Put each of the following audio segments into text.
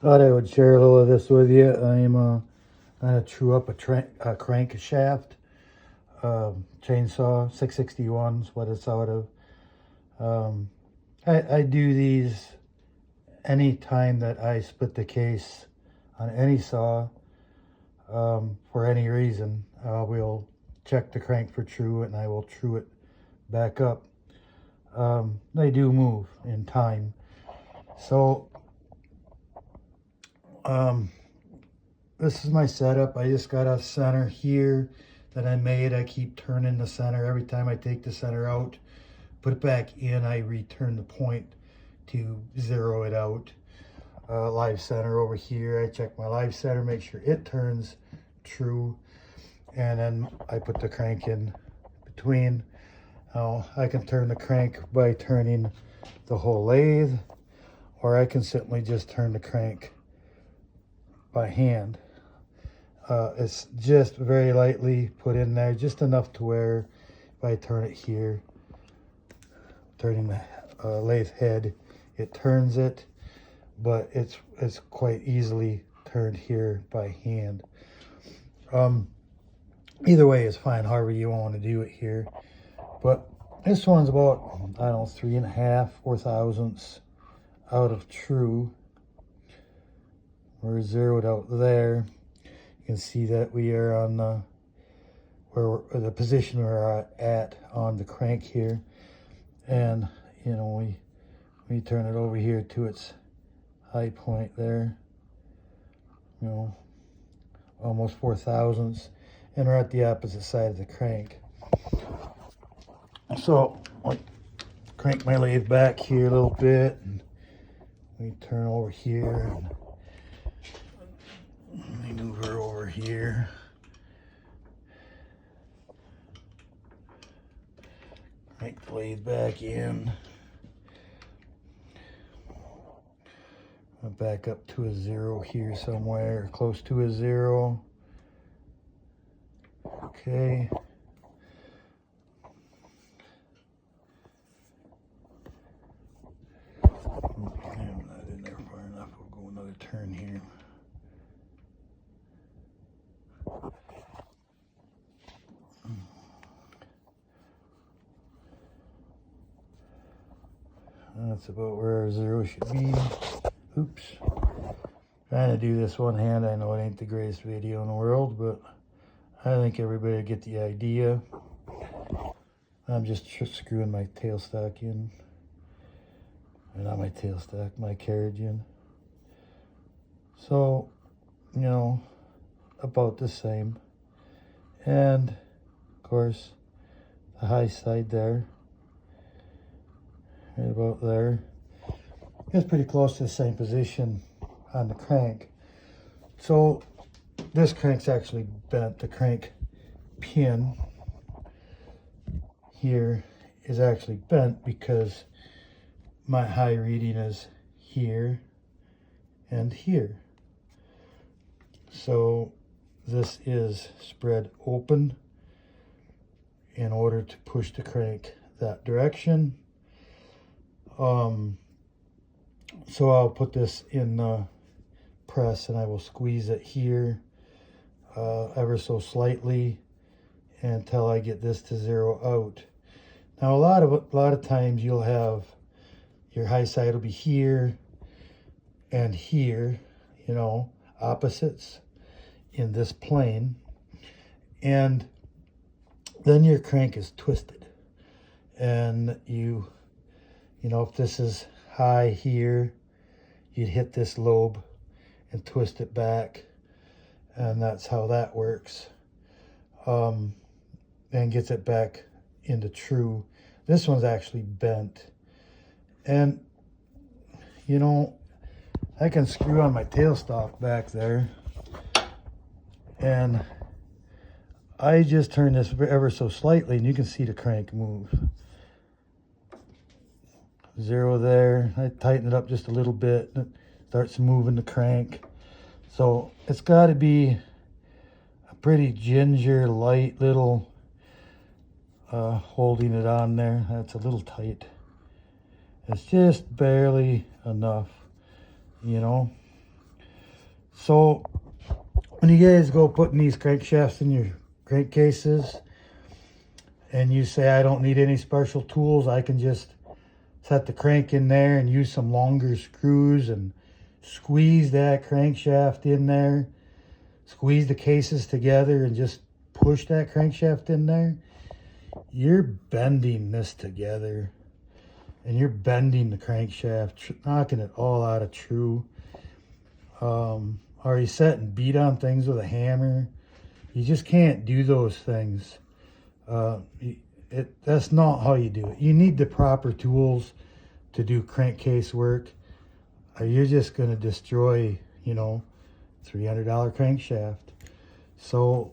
Thought I would share a little of this with you. I'm gonna true up a crankshaft chainsaw. 661 is what it's out of. I do these anytime that I split the case on any saw for any reason. We'll check the crank for true and I will true it back up. They do move in time. So this is my setup. I just got a center here that I made. I keep turning the center every time I take the center out, put it back in. I return the point to zero it out. Live center over here. I check my live center, make sure it turns true, and then I put the crank in between. Now I can turn the crank by turning the whole lathe, or I can simply just turn the crank by hand. It's just very lightly put in there, just enough to where if I turn it here, turning the lathe head, it turns it, but it's quite easily turned here by hand. Either way is fine, however you want to do it here. But this one's about, I don't know, 3.5, 4 thousandths out of true. We're zeroed out there. You can see that we are on the position we're at on the crank here, and you know we turn it over here to its high point there. You know, almost 4 thousandths, and we're at the opposite side of the crank. So I crank my lathe back here a little bit, and we turn over here and maneuver over here. Crank the lathe back in. Back up to a zero here somewhere, close to a zero. Okay. I'm not in there far enough. We'll go another turn here. That's about where our zero should be. Oops. Trying to do this one hand. I know it ain't the greatest video in the world, but I think everybody will get the idea. I'm just screwing my tailstock in. Or not my tailstock, my carriage in. So, you know, about the same. And, of course, the high side there. Right about there. It's pretty close to the same position on the crank. So this crank's actually bent. The crank pin here is actually bent because my high reading is here and here. So this is spread open in order to push the crank that direction. So I'll put this in the press and I will squeeze it here ever so slightly until I get this to zero out. Now a lot of times you'll have your high side will be here and here, you know, opposites in this plane, and then your crank is twisted, and you know, if this is high here, you'd hit this lobe and twist it back, and that's how that works, and gets it back into true. This one's actually bent, and you know, I can screw on my tailstock back there, and I just turn this ever so slightly and you can see the crank move. Zero there. I tighten it up just a little bit. It starts moving the crank. So it's got to be a pretty ginger, light little holding it on there. That's a little tight. It's just barely enough, you know. So when you guys go putting these crankshafts in your crankcases and you say, I don't need any special tools, I can just set the crank in there and use some longer screws and squeeze that crankshaft in there, squeeze the cases together and just push that crankshaft in there, you're bending this together and you're bending the crankshaft, knocking it all out of true. Are you setting beat on things with a hammer? You just can't do those things. That's not how you do it. You need the proper tools to do crankcase work, or you're just going to destroy, you know, $300 crankshaft. So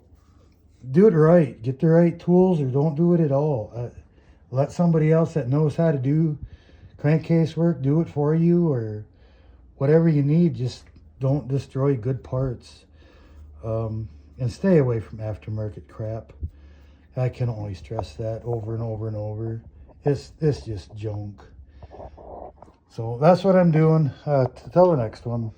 do it right. Get the right tools, or don't do it at all. Let somebody else that knows how to do crankcase work do it for you, or whatever you need. Just don't destroy good parts. And stay away from aftermarket crap. I can only stress that over and over and over. It's just junk. So that's what I'm doing. Till the next one.